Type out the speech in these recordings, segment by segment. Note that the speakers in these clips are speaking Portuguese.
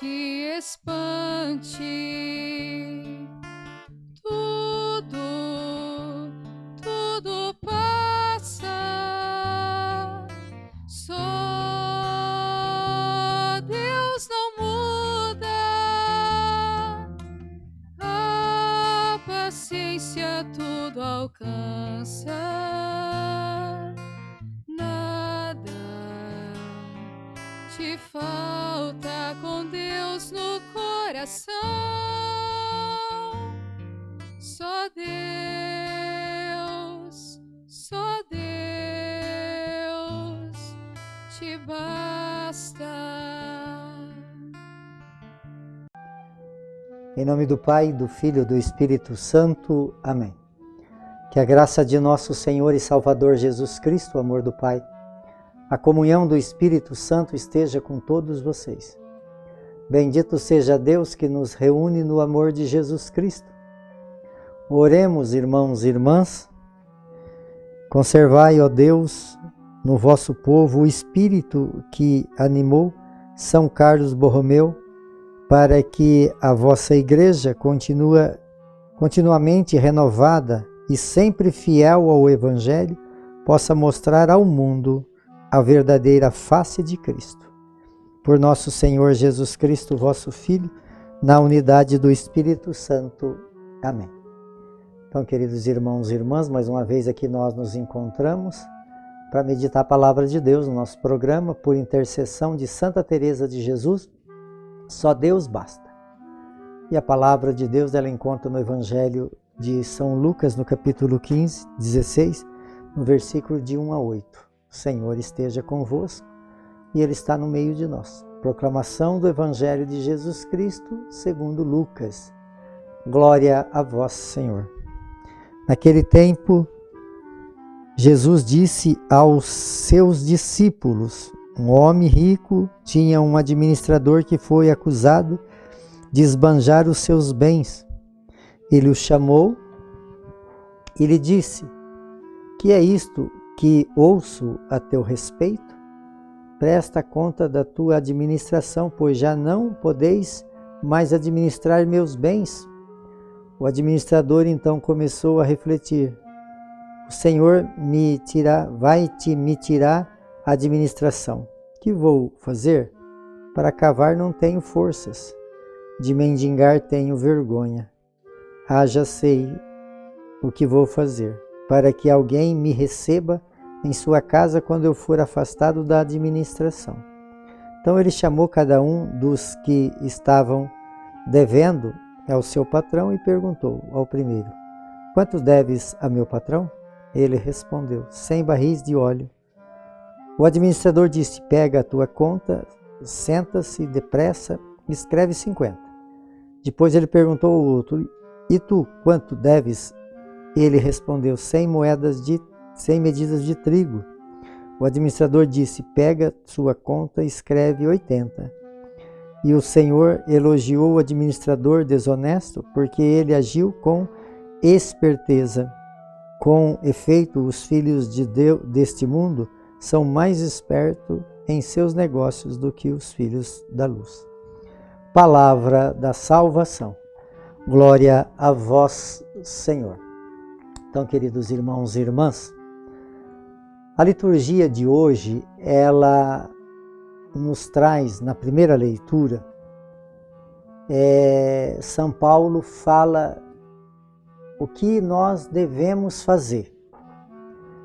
te espante. Tudo passa. Só Deus não muda. A paciência tudo alcança. Nada te falta com Deus no coração. Só Deus te basta. Em nome do Pai, do Filho e do Espírito Santo. Amém. Que a graça de nosso Senhor e Salvador Jesus Cristo, o amor do Pai, a comunhão do Espírito Santo esteja com todos vocês. Bendito seja Deus que nos reúne no amor de Jesus Cristo. Oremos, irmãos e irmãs. Conservai, ó Deus, no vosso povo o espírito que animou São Carlos Borromeu, para que a vossa igreja continuamente renovada e sempre fiel ao Evangelho, possa mostrar ao mundo a verdadeira face de Cristo. Por nosso Senhor Jesus Cristo, vosso Filho, na unidade do Espírito Santo. Amém. Então, queridos irmãos e irmãs, mais uma vez aqui nós nos encontramos para meditar a palavra de Deus no nosso programa, por intercessão de Santa Teresa de Jesus. Só Deus basta. E a palavra de Deus ela encontra no Evangelho de São Lucas, no capítulo 15, 16, no versículo de 1 a 8. O Senhor esteja convosco e Ele está no meio de nós. Proclamação do Evangelho de Jesus Cristo, segundo Lucas. Glória a vós, Senhor. Naquele tempo, Jesus disse aos seus discípulos: um homem rico tinha um administrador que foi acusado de esbanjar os seus bens. Ele o chamou e lhe disse: que é isto que ouço a teu respeito? Presta conta da tua administração, pois já não podeis mais administrar meus bens. O administrador então começou a refletir: o Senhor vai me tirar a administração. Que vou fazer? Para cavar não tenho forças, de mendigar tenho vergonha. Já sei o que vou fazer, para que alguém me receba em sua casa quando eu for afastado da administração. Então ele chamou cada um dos que estavam devendo ao seu patrão e perguntou ao primeiro: quanto deves a meu patrão? Ele respondeu: 100 barris de óleo. O administrador disse: pega a tua conta, senta-se depressa e escreve 50. Depois ele perguntou ao outro: e tu, quanto deves? Ele respondeu: 100 medidas de trigo. O administrador disse: pega sua conta e escreve 80. E o Senhor elogiou o administrador desonesto, porque ele agiu com esperteza. Com efeito, os filhos deste mundo são mais espertos em seus negócios do que os filhos da luz. Palavra da salvação. Glória a vós, Senhor. Então, queridos irmãos e irmãs, a liturgia de hoje, ela nos traz, na primeira leitura, São Paulo fala o que nós devemos fazer.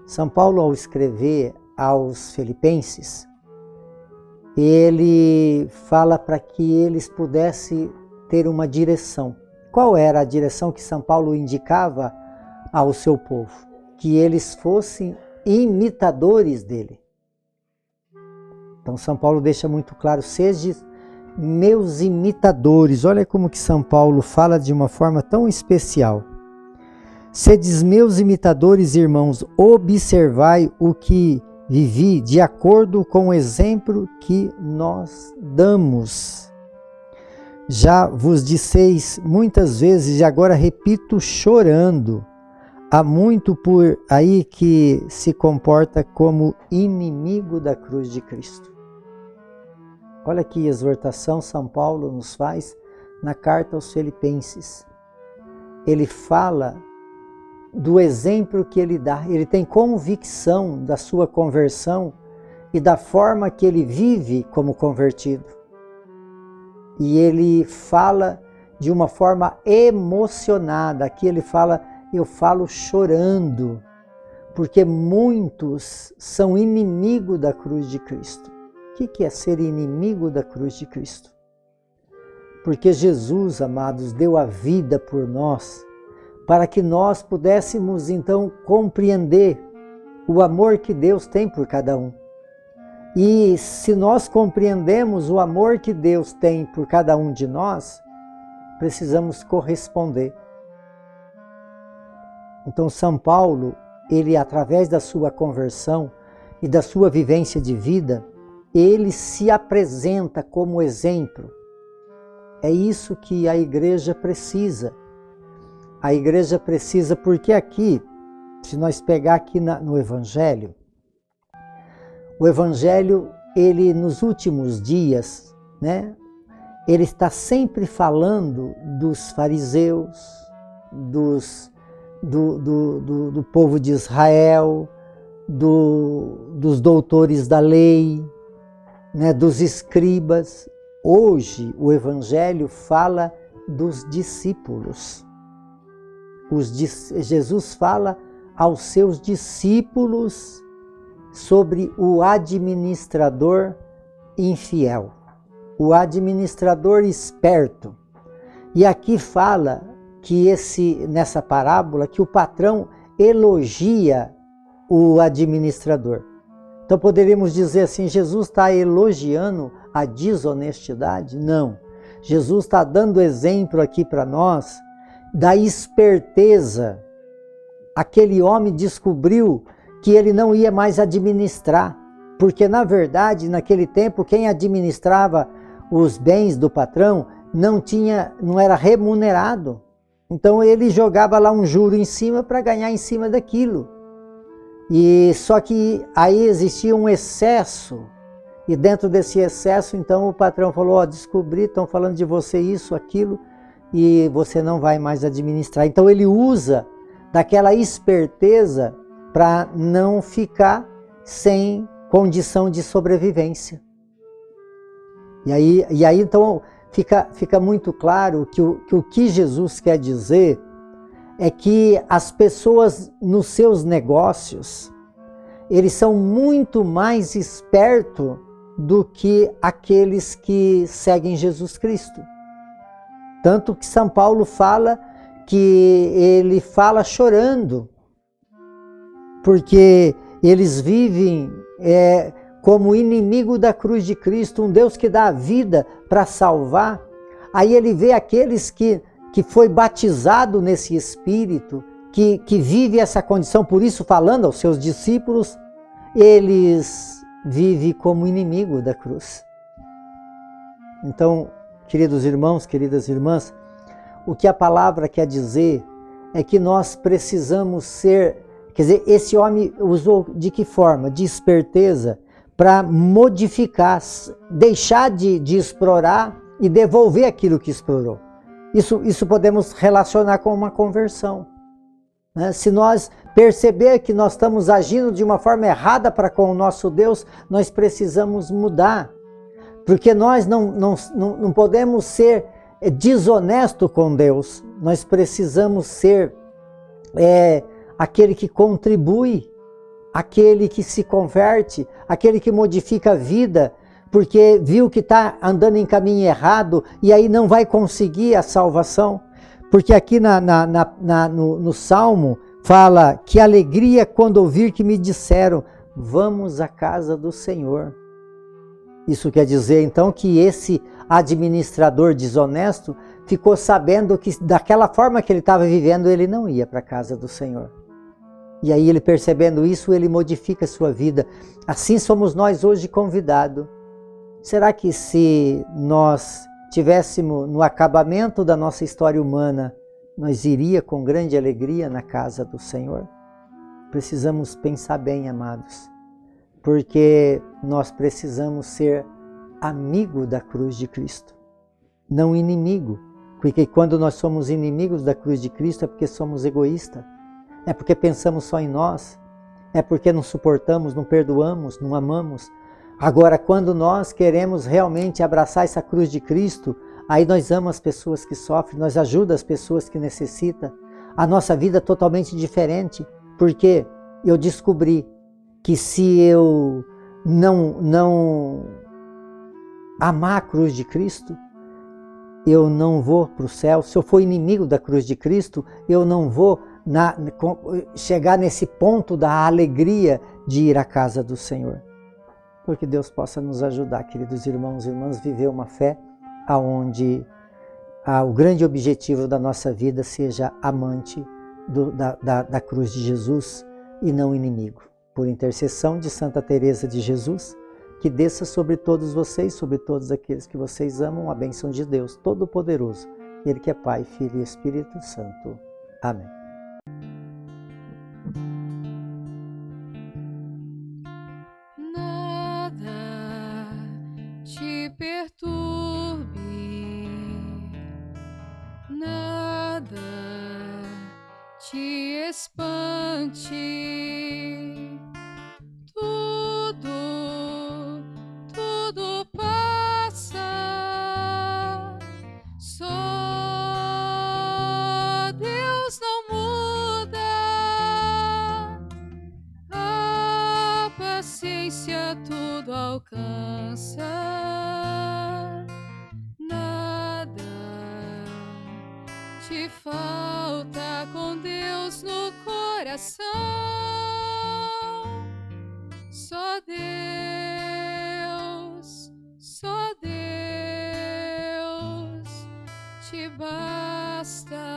São Paulo, ao escrever aos Filipenses, ele fala para que eles pudessem ter uma direção. Qual era a direção que São Paulo indicava ao seu povo? Que eles fossem imitadores dele. Então São Paulo deixa muito claro: sede meus imitadores. Olha como que São Paulo fala de uma forma tão especial. Sedes meus imitadores, irmãos, observai o que vivi de acordo com o exemplo que nós damos. Já vos disseis muitas vezes, e agora repito chorando, há muito por aí que se comporta como inimigo da cruz de Cristo. Olha que exortação São Paulo nos faz na carta aos Filipenses. Ele fala do exemplo que ele dá. Ele tem convicção da sua conversão e da forma que ele vive como convertido. E ele fala de uma forma emocionada. Aqui ele fala, eu falo chorando, porque muitos são inimigos da cruz de Cristo. O que é ser inimigo da cruz de Cristo? Porque Jesus, amados, deu a vida por nós, para que nós pudéssemos então compreender o amor que Deus tem por cada um. E se nós compreendemos o amor que Deus tem por cada um de nós, precisamos corresponder. Então São Paulo, ele através da sua conversão e da sua vivência de vida, ele se apresenta como exemplo. É isso que a igreja precisa. A igreja precisa, porque aqui, se nós pegar aqui no Evangelho, o Evangelho, ele nos últimos dias, né, ele está sempre falando dos fariseus, do povo de Israel, dos doutores da lei, né, dos escribas. Hoje o Evangelho fala dos discípulos. Jesus fala aos seus discípulos sobre o administrador infiel, o administrador esperto. E aqui fala que nessa parábola, que o patrão elogia o administrador. Então poderíamos dizer assim, Jesus está elogiando a desonestidade? Não. Jesus está dando exemplo aqui para nós da esperteza. Aquele homem descobriu que ele não ia mais administrar, porque na verdade, naquele tempo, quem administrava os bens do patrão não era remunerado. Então ele jogava lá um juro em cima para ganhar em cima daquilo. E só que aí existia um excesso, e dentro desse excesso, então o patrão falou, descobri, estão falando de você isso, aquilo, e você não vai mais administrar. Então ele usa daquela esperteza para não ficar sem condição de sobrevivência. E aí então fica muito claro que o que Jesus quer dizer é que as pessoas nos seus negócios, eles são muito mais espertos do que aqueles que seguem Jesus Cristo. Tanto que São Paulo fala que ele fala chorando, porque eles vivem como inimigo da cruz de Cristo, um Deus que dá a vida para salvar. Aí ele vê aqueles que foi batizado nesse Espírito, que vive essa condição, por isso falando aos seus discípulos, eles vivem como inimigo da cruz. Então, queridos irmãos, queridas irmãs, o que a palavra quer dizer é que nós precisamos ser, quer dizer, esse homem usou de que forma? De esperteza para modificar, deixar de explorar e devolver aquilo que explorou. Isso podemos relacionar com uma conversão. Né? Se nós perceber que nós estamos agindo de uma forma errada para com o nosso Deus, nós precisamos mudar. Porque nós não podemos ser desonesto com Deus. Nós precisamos ser aquele que contribui, aquele que se converte, aquele que modifica a vida, porque viu que está andando em caminho errado e aí não vai conseguir a salvação. Porque aqui no Salmo fala que alegria quando ouvir que me disseram, vamos à casa do Senhor. Isso quer dizer então que esse administrador desonesto ficou sabendo que daquela forma que ele estava vivendo, ele não ia para a casa do Senhor. E aí ele percebendo isso, ele modifica a sua vida. Assim somos nós hoje convidados. Será que se nós tivéssemos no acabamento da nossa história humana, nós iria com grande alegria na casa do Senhor? Precisamos pensar bem, amados, porque nós precisamos ser amigo da cruz de Cristo, não inimigo. Porque quando nós somos inimigos da cruz de Cristo é porque somos egoístas, é porque pensamos só em nós, é porque não suportamos, não perdoamos, não amamos. Agora, quando nós queremos realmente abraçar essa cruz de Cristo, aí nós amamos as pessoas que sofrem, nós ajudamos as pessoas que necessitam. A nossa vida é totalmente diferente, porque eu descobri que se eu não amar a cruz de Cristo, eu não vou para o céu. Se eu for inimigo da cruz de Cristo, eu não vou chegar nesse ponto da alegria de ir à casa do Senhor. Porque Deus possa nos ajudar, queridos irmãos e irmãs, viver uma fé onde o grande objetivo da nossa vida seja amante da cruz de Jesus e não inimigo. Por intercessão de Santa Teresa de Jesus, que desça sobre todos vocês, sobre todos aqueles que vocês amam, a bênção de Deus Todo-Poderoso, Ele que é Pai, Filho e Espírito Santo. Amém. Nada te perturbe, nada te espante, tudo passa, só Deus não muda, a paciência tudo alcança, nada te falta com Deus no coração, só Deus te basta.